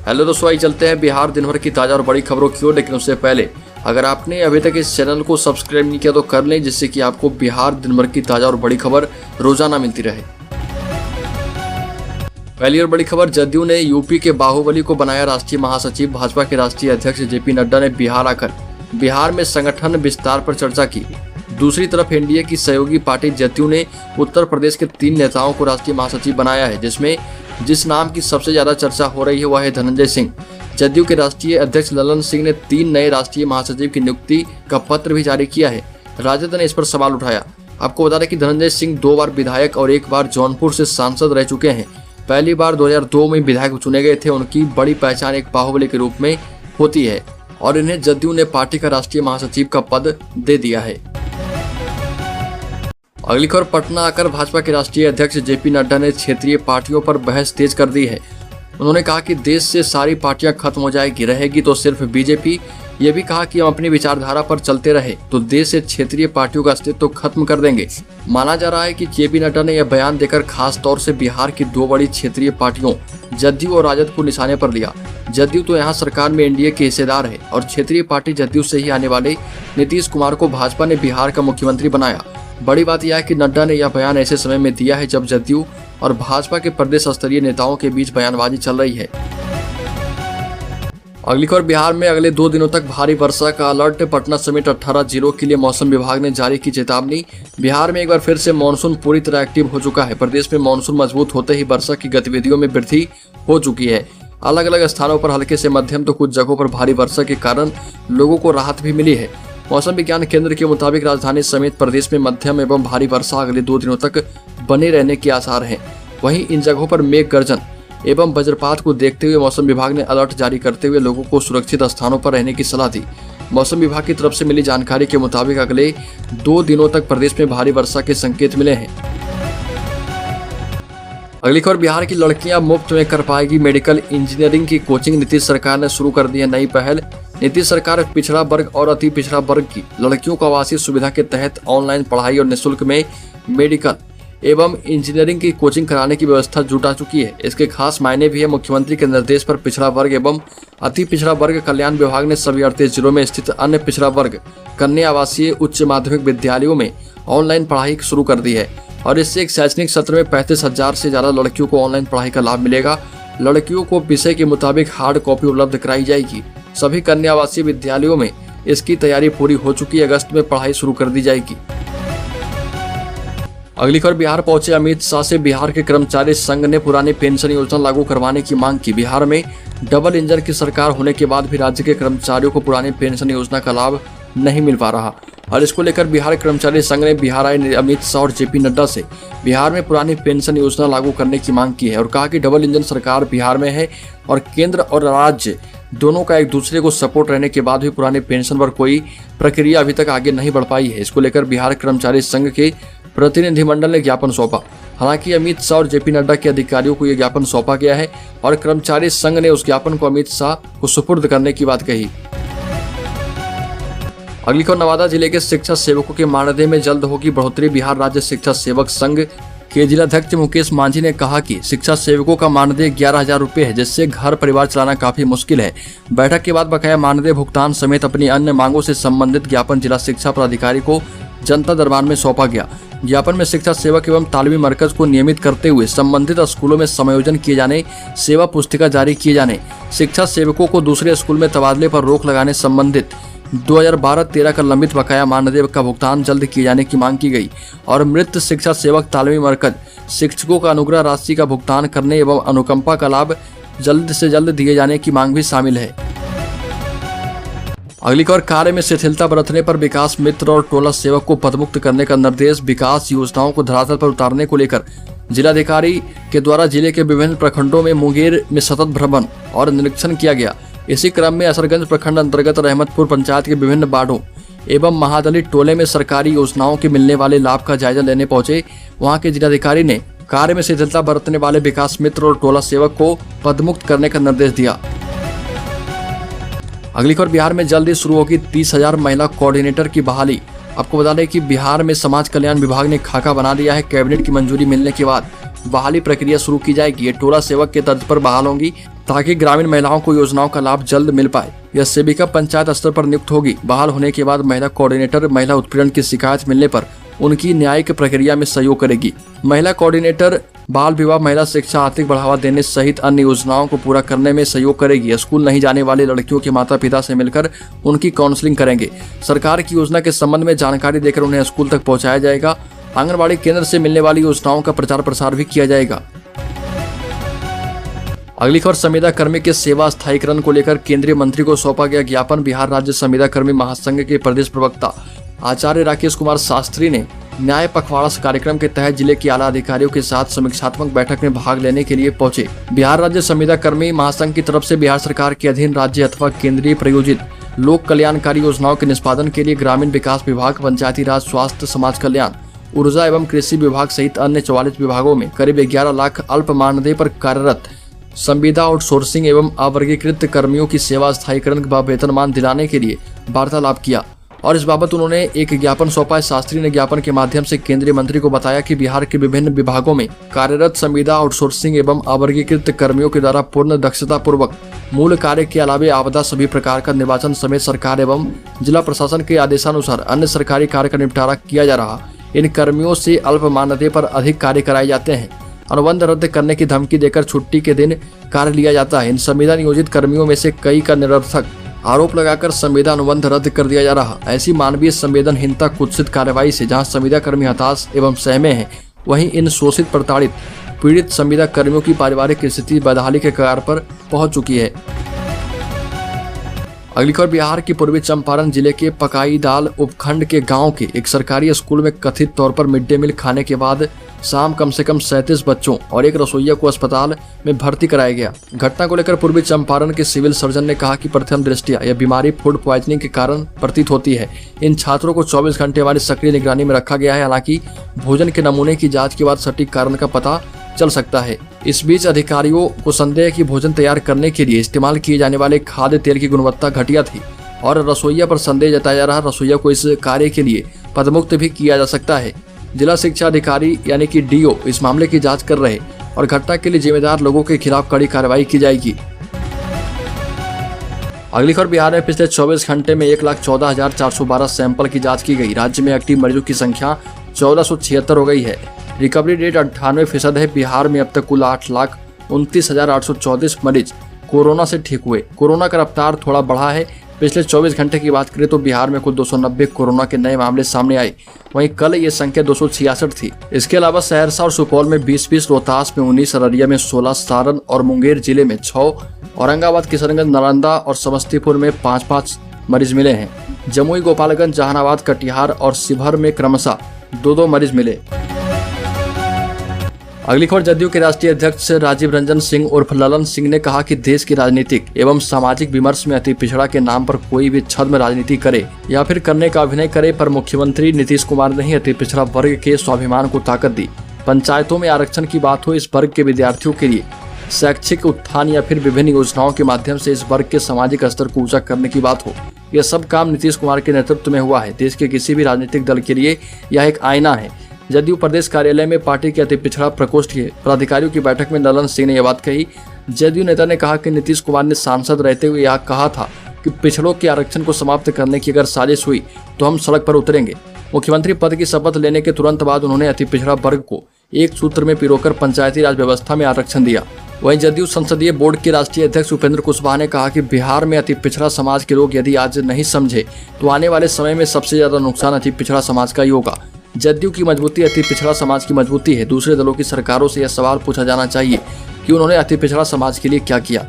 Hello दोस्तों, आइए चलते हैं बिहार दिन भर की ताज़ा और बड़ी खबरों की ओर। लेकिन उससे पहले अगर आपने अभी तक इस चैनल को सब्सक्राइब नहीं किया तो कर लें, जिससे कि आपको बिहार दिन भर की ताज़ा और बड़ी खबर रोजाना मिलती रहे। पहली और बड़ी खबर, जदयू ने यूपी के बाहुबली को बनाया राष्ट्रीय महासचिव। भाजपा के राष्ट्रीय अध्यक्ष जेपी नड्डा ने बिहार आकर बिहार में संगठन विस्तार पर चर्चा की। दूसरी तरफ एनडीए की सहयोगी पार्टी जदयू ने उत्तर प्रदेश के 3 नेताओं को राष्ट्रीय महासचिव बनाया है, जिसमें जिस नाम की सबसे ज्यादा चर्चा हो रही है वह है धनंजय सिंह। जदयू के राष्ट्रीय अध्यक्ष ललन सिंह ने 3 नए राष्ट्रीय महासचिव की नियुक्ति का पत्र भी जारी किया है। राजद ने इस पर सवाल उठाया। आपको बता दें कि धनंजय सिंह 2 बार विधायक और 1 बार जौनपुर से सांसद रह चुके हैं। पहली बार 2002 में विधायक चुने गए थे। उनकी बड़ी पहचान एक बाहुबली के रूप में होती है और इन्हें जदयू ने पार्टी का राष्ट्रीय महासचिव का पद दे दिया है। अगली खबर, पटना आकर भाजपा के राष्ट्रीय अध्यक्ष जेपी नड्डा ने क्षेत्रीय पार्टियों पर बहस तेज कर दी है। उन्होंने कहा कि देश से सारी पार्टियां खत्म हो जाएगी, रहेगी तो सिर्फ बीजेपी। ये भी कहा कि हम अपनी विचारधारा पर चलते रहे तो देश से क्षेत्रीय पार्टियों का अस्तित्व खत्म कर देंगे। माना जा रहा है कि जेपी नड्डा ने यह बयान देकर खास तौर से बिहार की 2 बड़ी क्षेत्रीय पार्टियों जदयू और राजद को निशाने पर लिया। जदयू तो यहाँ सरकार में एनडीए के हिस्सेदार है और क्षेत्रीय पार्टी जदयू से ही आने वाले नीतीश कुमार को भाजपा ने बिहार का मुख्यमंत्री बनाया। बड़ी बात यह है कि नड्डा ने यह बयान ऐसे समय में दिया है जब जदयू और भाजपा के प्रदेश स्तरीय नेताओं के बीच बयानबाजी चल रही है। अगली खबर, बिहार में अगले 2 दिनों तक भारी वर्षा का अलर्ट। पटना समेत 18 जिलों के लिए मौसम विभाग ने जारी की चेतावनी। बिहार में एक बार फिर से मानसून पूरी तरह एक्टिव हो चुका है। प्रदेश में मानसून मजबूत होते ही वर्षा की गतिविधियों में वृद्धि हो चुकी है। अलग अलग स्थानों पर हल्के से मध्यम तो कुछ जगहों पर भारी वर्षा के कारण लोगों को राहत भी मिली है। मौसम विज्ञान केंद्र के मुताबिक राजधानी समेत प्रदेश में मध्यम एवं भारी वर्षा अगले 2 दिनों तक बने रहने के आसार हैं। वहीं इन जगहों पर मेघ गर्जन एवं वज्रपात को देखते हुए मौसम विभाग ने अलर्ट जारी करते हुए लोगों को सुरक्षित स्थानों पर रहने की सलाह दी। मौसम विभाग की तरफ से मिली जानकारी के मुताबिक अगले 2 दिनों तक प्रदेश में भारी वर्षा के संकेत मिले हैं। अगली खबर, बिहार की लड़कियां मुफ्त में कर पाएगी मेडिकल इंजीनियरिंग की कोचिंग। नीतीश सरकार ने शुरू कर दी है नई पहल। नीतीश सरकार पिछड़ा वर्ग और अति पिछड़ा वर्ग की लड़कियों को आवासीय सुविधा के तहत ऑनलाइन पढ़ाई और निःशुल्क में मेडिकल एवं इंजीनियरिंग की कोचिंग कराने की व्यवस्था जुटा चुकी है। इसके खास मायने भी है। मुख्यमंत्री के निर्देश पर पिछड़ा वर्ग एवं अति पिछड़ा वर्ग कल्याण विभाग ने सभी 38 जिलों में स्थित अन्य पिछड़ा वर्ग कन्या आवासीय उच्च माध्यमिक विद्यालयों में ऑनलाइन पढ़ाई शुरू कर दी है और इससे एक शैक्षणिक सत्र में 35,000 से ज्यादा लड़कियों को ऑनलाइन पढ़ाई का लाभ मिलेगा। लड़कियों को विषय के मुताबिक हार्ड कॉपी उपलब्ध कराई जाएगी। सभी कन्या आवासीय विद्यालयों में इसकी तैयारी पूरी हो चुकी है। अगस्त में पढ़ाई शुरू कर दी जाएगी। अगली खबर, बिहार पहुंचे अमित शाह से बिहार के कर्मचारी संघ ने पुरानी पेंशन योजना लागू करवाने की मांग की। बिहार में डबल इंजन की सरकार होने के बाद भी राज्य के कर्मचारियों को पुरानी पेंशन योजना का लाभ नहीं मिल पा रहा और इसको लेकर बिहार कर्मचारी संघ ने बिहार आए अमित शाह और जेपी नड्डा से बिहार में पुरानी पेंशन योजना लागू करने की मांग की है और कहा कि डबल इंजन सरकार बिहार में है और केंद्र और राज्य दोनों का एक दूसरे को सपोर्ट रहने के बाद भी पुराने पेंशन पर कोई प्रक्रिया अभी तक आगे नहीं बढ़ पाई है। इसको लेकर बिहार कर्मचारी संघ के प्रतिनिधिमंडल ने ज्ञापन सौंपा। हालांकि अमित शाह और जेपी नड्डा के अधिकारियों को यह ज्ञापन सौंपा गया है और कर्मचारी संघ ने उस ज्ञापन को अमित शाह को सुपुर्द करने की बात कही। अगली खबर, नवादा जिले के शिक्षा सेवकों के मानदेय में जल्द होगी बढ़ोतरी। बिहार राज्य शिक्षा सेवक संघ के जिलाध्यक्ष मुकेश मांझी ने कहा कि शिक्षा सेवकों का मानदेय 11,000 रुपये है, जिससे घर परिवार चलाना काफी मुश्किल है। बैठक के बाद बकाया मानदेय भुगतान समेत अपनी अन्य मांगों से संबंधित ज्ञापन जिला शिक्षा पदाधिकारी को जनता दरबार में सौंपा गया। ज्ञापन में शिक्षा सेवक एवं तालीमी मरकज को नियमित करते हुए संबंधित स्कूलों में समायोजन किए जाने, सेवा पुस्तिका जारी किए जाने, शिक्षा सेवकों को दूसरे स्कूल में तबादले पर रोक लगाने संबंधित 2012-13 का लंबित बकाया मानदेय का भुगतान जल्द किए जाने की मांग की गई और मृत शिक्षा सेवक तालीमी मरकज शिक्षकों का अनुग्रह राशि का भुगतान करने एवं अनुकंपा का लाभ जल्द से जल्द दिए जाने की मांग भी शामिल है। अगली खबर, कार्य में शिथिलता बरतने पर विकास मित्र और टोला सेवक को पदमुक्त करने का निर्देश। विकास योजनाओं को धरातल पर उतारने को लेकर जिलाधिकारी के द्वारा जिले के विभिन्न प्रखंडों में मुंगेर में सतत भ्रमण और निरीक्षण किया गया। इसी क्रम में असरगंज प्रखंड अंतर्गत रहमतपुर पंचायत के विभिन्न वार्डों एवं महादलित टोले में सरकारी योजनाओं के मिलने वाले लाभ का जायजा लेने पहुंचे। वहां के जिलाधिकारी ने कार्य में शिथिलता बरतने वाले विकास मित्र और टोला सेवक को पदमुक्त करने का निर्देश दिया। अगली खबर, बिहार में जल्द ही शुरू होगी 30,000 महिला कोऑर्डिनेटर की बहाली। आपको बता दें कि बिहार में समाज कल्याण विभाग ने खाका बना दिया है। कैबिनेट की मंजूरी मिलने के बाद बहाली प्रक्रिया शुरू की जाएगी। ये टोला सेवक के तर्ज पर बहाल होंगी ताकि ग्रामीण महिलाओं को योजनाओं का लाभ जल्द मिल पाए। यह सेविका पंचायत स्तर पर नियुक्त होगी। बहाल होने के बाद महिला कोऑर्डिनेटर महिला उत्पीड़न की शिकायत मिलने पर उनकी न्यायिक प्रक्रिया में सहयोग करेगी। महिला कोऑर्डिनेटर बाल विवाह, महिला शिक्षा, आर्थिक बढ़ावा देने सहित अन्य योजनाओं को पूरा करने में सहयोग करेगी। स्कूल नहीं जाने वाली लड़कियों के माता पिता से मिलकर उनकी काउंसलिंग करेंगे। सरकार की योजना के संबंध में जानकारी देकर उन्हें स्कूल तक पहुंचाया जाएगा। आंगनबाड़ी केंद्र से मिलने वाली योजनाओं का प्रचार प्रसार भी किया जाएगा। अगली खबर, संविदा कर्मी के सेवा स्थायीकरण को लेकर केंद्रीय मंत्री को सौंपा गया ज्ञापन। बिहार राज्य संविदा कर्मी महासंघ के प्रदेश प्रवक्ता आचार्य राकेश कुमार शास्त्री ने न्याय पखवाड़ा कार्यक्रम के तहत जिले के आला अधिकारियों के साथ समीक्षात्मक बैठक में भाग लेने के लिए पहुंचे। बिहार राज्य संविदा कर्मी महासंघ की तरफ से बिहार सरकार के अधीन राज्य अथवा केंद्रीय प्रायोजित लोक कल्याणकारी योजनाओं के निष्पादन के लिए ग्रामीण विकास विभाग, पंचायती राज, स्वास्थ्य, समाज कल्याण, ऊर्जा एवं कृषि विभाग सहित अन्य 44 विभागों में करीब 11 लाख अल्प मानदेय पर कार्यरत संविदा आउटसोर्सिंग एवं अवर्गीकृत कर्मियों की सेवा स्थायीकरण व वेतनमान दिलाने के लिए वार्तालाप किया और इस बाबत उन्होंने एक ज्ञापन सौंपा। शास्त्री ने ज्ञापन के माध्यम से केंद्रीय मंत्री को बताया कि बिहार के विभिन्न विभागों में कार्यरत संविदा आउटसोर्सिंग एवं अवर्गीकृत कर्मियों के द्वारा पूर्ण दक्षता पूर्वक मूल कार्य के अलावे आपदा सभी प्रकार का निर्वाचन समेत सरकार एवं जिला प्रशासन के आदेशानुसार अन्य सरकारी कार्य का निपटारा किया जा रहा। इन कर्मियों से अल्प मानदेय पर अधिक कार्य कराए जाते हैं। अनुबंध रद्द करने की धमकी देकर छुट्टी के दिन कार्य लिया जाता है। इन संविदा नियोजित कर्मियों में से कई का निरर्थक आरोप लगाकर संविदा अनुबंध रद्द कर दिया जा रहा। ऐसी मानवीय संवेदनहीनता, कुत्सित कार्रवाई से जहां संविदा कर्मी हताश एवं सहमे हैं, वहीं इन शोषित, प्रताड़ित, पीड़ित संविदा कर्मियों की पारिवारिक स्थिति बदहाली के कगार पर पहुंच चुकी है। अगली खबर, बिहार के पूर्वी चंपारण जिले के पकाईदाल उपखंड के गांव के एक सरकारी स्कूल में कथित तौर पर मिड डे मील खाने के बाद शाम कम से कम 37 बच्चों और एक रसोइया को अस्पताल में भर्ती कराया गया। घटना को लेकर पूर्वी चंपारण के सिविल सर्जन ने कहा कि प्रथम दृष्टया यह बीमारी फूड प्वाइजनिंग के कारण प्रतीत होती है। इन छात्रों को 24 घंटे हमारी सक्रिय निगरानी में रखा गया है। हालांकि भोजन के नमूने की जाँच के बाद सटीक कारण का पता चल सकता है। इस बीच अधिकारियों को संदेह है कि भोजन तैयार करने के लिए इस्तेमाल किए जाने वाले खाद्य तेल की गुणवत्ता घटिया थी और रसोइया पर संदेह जताया जा रहा। रसोइया को इस कार्य के लिए पदमुक्त भी किया जा सकता है। जिला शिक्षा अधिकारी यानी कि डीओ इस मामले की जांच कर रहे और घटना के लिए जिम्मेदार लोगों के खिलाफ कड़ी कार्रवाई की जाएगी। अगली खबर, बिहार में पिछले 24 घंटे में 1,14,412 सैंपल की जांच की गई। राज्य में एक्टिव मरीजों की संख्या 1476 हो गई है। रिकवरी रेट 98% है। बिहार में अब तक कुल 8,29,834 मरीज कोरोना से ठीक हुए। कोरोना का रफ्तार थोड़ा बढ़ा है। पिछले 24 घंटे की बात करें तो बिहार में कुल 290 कोरोना के नए मामले सामने आए। वहीं कल ये संख्या 266 थी। इसके अलावा सहरसा और सुपौल में 20-20, रोहतास में 19, अररिया में 16, सारण और मुंगेर जिले में 6, औरंगाबाद, किशनगंज, नालंदा और समस्तीपुर में 5-5 मरीज मिले हैं। जमुई, गोपालगंज, जहानाबाद, कटिहार और शिवहर में क्रमशः 2-2 मरीज मिले। अगली खबर, जदयू के राष्ट्रीय अध्यक्ष राजीव रंजन सिंह उर्फ ललन सिंह ने कहा कि देश की राजनीतिक एवं सामाजिक विमर्श में अति पिछड़ा के नाम पर कोई भी छद्म राजनीति करे या फिर करने का अभिनय करे, पर मुख्यमंत्री नीतीश कुमार ने ही अति पिछड़ा वर्ग के स्वाभिमान को ताकत दी। पंचायतों में आरक्षण की बात हो, इस वर्ग के विद्यार्थियों के लिए शैक्षिक उत्थान या फिर विभिन्न योजनाओं के माध्यम से इस वर्ग के सामाजिक स्तर को ऊंचा करने की बात हो, यह सब काम नीतीश कुमार के नेतृत्व में हुआ है। देश के किसी भी राजनीतिक दल के लिए यह एक आईना है। जदयू प्रदेश कार्यालय में पार्टी के अति पिछड़ा प्रकोष्ठ के पदाधिकारियों की बैठक में ललन सिंह ने यह बात कही। जदयू नेता ने कहा कि नीतीश कुमार ने सांसद रहते हुए यह कहा था कि पिछड़ों के आरक्षण को समाप्त करने की अगर साजिश हुई तो हम सड़क पर उतरेंगे। मुख्यमंत्री पद की शपथ लेने के तुरंत बाद उन्होंने अति पिछड़ा वर्ग को एक सूत्र में पिरोकर पंचायती राज व्यवस्था में आरक्षण दिया। वहीं जदयू संसदीय बोर्ड के राष्ट्रीय अध्यक्ष उपेंद्र कुशवाहा ने कहा कि बिहार में अति पिछड़ा समाज के लोग यदि आज नहीं समझे तो आने वाले समय में सबसे ज्यादा नुकसान अति पिछड़ा समाज का ही होगा। जदयू की मजबूती अति पिछड़ा समाज की मजबूती है। दूसरे दलों की सरकारों से यह सवाल पूछा जाना चाहिए कि उन्होंने अति पिछड़ा समाज के लिए क्या किया।